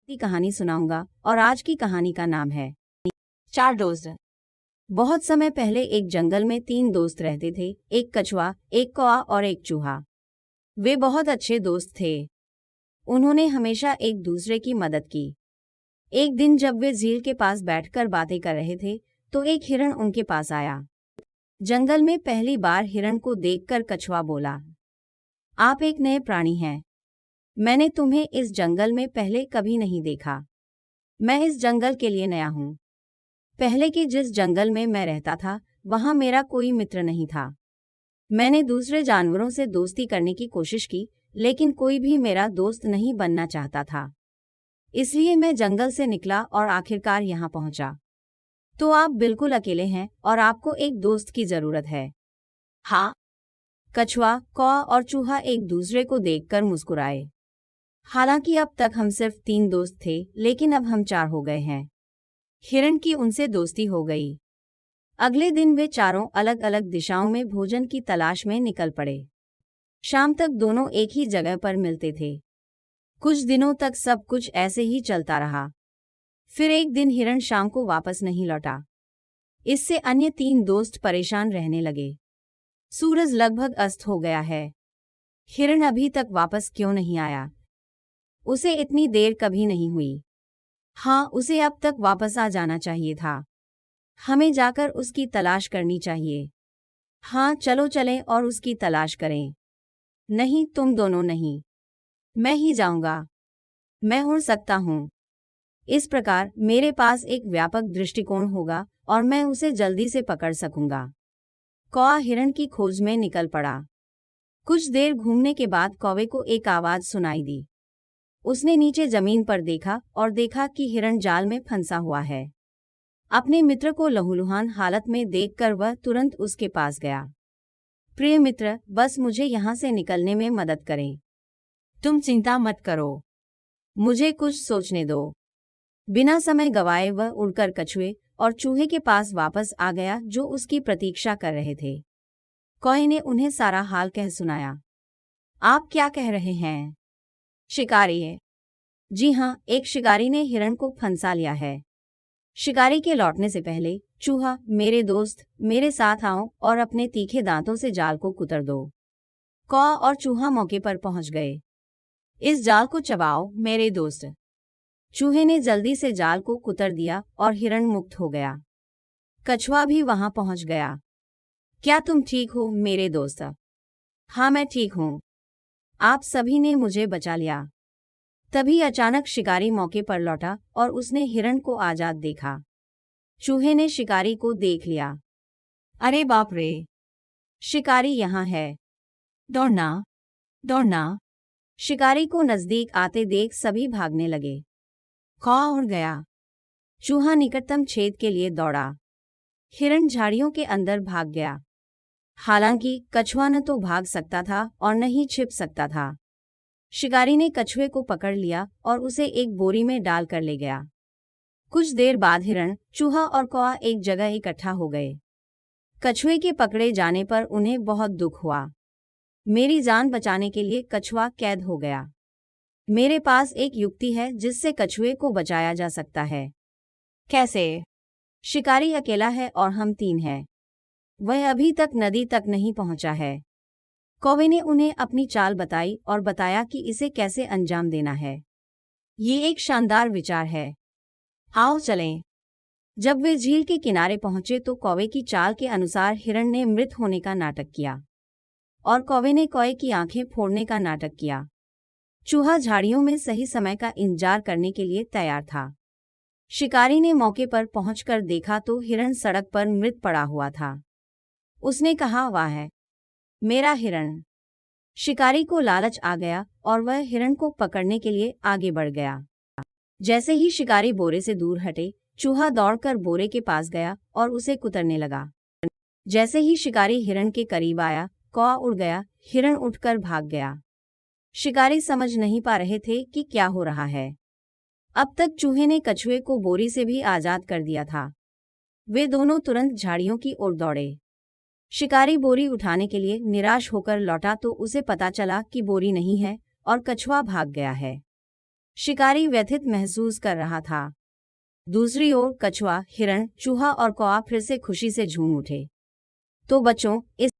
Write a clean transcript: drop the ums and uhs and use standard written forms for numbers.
की कहानी सुनाऊंगा और आज की कहानी का नाम है चार दोस्त। बहुत समय पहले एक जंगल में 3 दोस्त रहते थे, एक कछुआ, एक कौआ और एक चूहा। वे बहुत अच्छे दोस्त थे। उन्होंने हमेशा एक दूसरे की मदद की। एक दिन जब वे झील के पास बैठकर बातें कर रहे थे तो एक हिरण उनके पास आया। जंगल में पहली बार हिरण को देखकर कछुआ बोला, आप एक नए प्राणी हैं। मैंने तुम्हें इस जंगल में पहले कभी नहीं देखा। मैं इस जंगल के लिए नया हूँ। पहले के जिस जंगल में मैं रहता था वहां मेरा कोई मित्र नहीं था। मैंने दूसरे जानवरों से दोस्ती करने की कोशिश की, लेकिन कोई भी मेरा दोस्त नहीं बनना चाहता था। इसलिए मैं जंगल से निकला और आखिरकार यहाँ पहुंचा। तो आप बिल्कुल अकेले हैं और आपको एक दोस्त की जरूरत है। हाँ, कछुआ, कौआ और चूहा एक दूसरे को देखकर मुस्कुराए। हालांकि अब तक हम सिर्फ 3 दोस्त थे, लेकिन अब हम 4 हो गए हैं। हिरण की उनसे दोस्ती हो गई। अगले दिन वे चारों अलग अलग दिशाओं में भोजन की तलाश में निकल पड़े। शाम तक दोनों एक ही जगह पर मिलते थे। कुछ दिनों तक सब कुछ ऐसे ही चलता रहा। फिर एक दिन हिरण शाम को वापस नहीं लौटा। इससे अन्य 3 दोस्त परेशान रहने लगे। सूरज लगभग अस्त हो गया है। हिरण अभी तक वापस क्यों नहीं आया? उसे इतनी देर कभी नहीं हुई। हाँ, उसे अब तक वापस आ जाना चाहिए था। हमें जाकर उसकी तलाश करनी चाहिए। हाँ, चलो चलें और उसकी तलाश करें। नहीं, तुम दोनों नहीं। मैं ही जाऊंगा। मैं उड़ सकता हूँ। इस प्रकार मेरे पास एक व्यापक दृष्टिकोण होगा और मैं उसे जल्दी से पकड़ सकूंगा। कौआ हिरण की खोज में निकल पड़ा। कुछ देर घूमने के बाद कौवे को एक आवाज सुनाई दी। उसने नीचे जमीन पर देखा और देखा कि हिरण जाल में फंसा हुआ है। अपने मित्र को लहूलुहान हालत में देखकर वह तुरंत उसके पास गया। प्रिय मित्र, बस मुझे यहाँ से निकलने में मदद करें। तुम चिंता मत करो, मुझे कुछ सोचने दो। बिना समय गवाए वह उड़कर कछुए और चूहे के पास वापस आ गया, जो उसकी प्रतीक्षा कर रहे थे। कौए ने उन्हें सारा हाल कह सुनाया। आप क्या कह रहे हैं? शिकारी है। जी हाँ, एक शिकारी ने हिरण को फंसा लिया है। शिकारी के लौटने से पहले चूहा, मेरे दोस्त, मेरे साथ आओ और अपने तीखे दांतों से जाल को कुतर दो। कौआ और चूहा मौके पर पहुंच गए। इस जाल को चबाओ मेरे दोस्त। चूहे ने जल्दी से जाल को कुतर दिया और हिरण मुक्त हो गया। कछुआ भी वहां पहुंच गया। क्या तुम ठीक हो मेरे दोस्त? हाँ, मैं ठीक हूँ। आप सभी ने मुझे बचा लिया। तभी अचानक शिकारी मौके पर लौटा और उसने हिरण को आजाद देखा। चूहे ने शिकारी को देख लिया। अरे बाप रे, शिकारी यहाँ है। दौड़ना, दौड़ना। शिकारी को नजदीक आते देख सभी भागने लगे। कौआ उड़ गया। चूहा निकटतम छेद के लिए दौड़ा। हिरण झाड़ियों के अंदर भाग गया। हालांकि कछुआ न तो भाग सकता था और न ही छिप सकता था। शिकारी ने कछुए को पकड़ लिया और उसे एक बोरी में डाल कर ले गया। कुछ देर बाद हिरण, चूहा और कौआ एक जगह इकट्ठा हो गए। कछुए के पकड़े जाने पर उन्हें बहुत दुख हुआ। मेरी जान बचाने के लिए कछुआ कैद हो गया। मेरे पास एक युक्ति है जिससे कछुए को बचाया जा सकता है। कैसे? शिकारी अकेला है और हम 3 हैं। वह अभी तक नदी तक नहीं पहुंचा है। कौवे ने उन्हें अपनी चाल बताई और बताया कि इसे कैसे अंजाम देना है। ये एक शानदार विचार है। आओ चलें। जब वे झील के किनारे पहुंचे तो कौवे की चाल के अनुसार हिरण ने मृत होने का नाटक किया और कौवे ने कौवे की आंखें फोड़ने का नाटक किया। चूहा झाड़ियों में सही समय का इंतजार करने के लिए तैयार था। शिकारी ने मौके पर पहुंचकर देखा तो हिरण सड़क पर मृत पड़ा हुआ था। उसने कहा, वाह है मेरा हिरण। शिकारी को लालच आ गया और वह हिरण को पकड़ने के लिए आगे बढ़ गया। जैसे ही शिकारी बोरे से दूर हटे, चूहा दौड़कर बोरे के पास गया और उसे कुतरने लगा। जैसे ही शिकारी हिरण के करीब आया, कौवा उड़ गया, हिरण उठकर भाग गया। शिकारी समझ नहीं पा रहे थे कि क्या हो रहा है। अब तक चूहे ने कछुए को बोरी से भी आजाद कर दिया था। वे दोनों तुरंत झाड़ियों की ओर दौड़े। शिकारी बोरी उठाने के लिए निराश होकर लौटा तो उसे पता चला कि बोरी नहीं है और कछुआ भाग गया है। शिकारी व्यथित महसूस कर रहा था। दूसरी ओर कछुआ, हिरण, चूहा और कौआ फिर से खुशी से झूम उठे। तो बच्चों, इस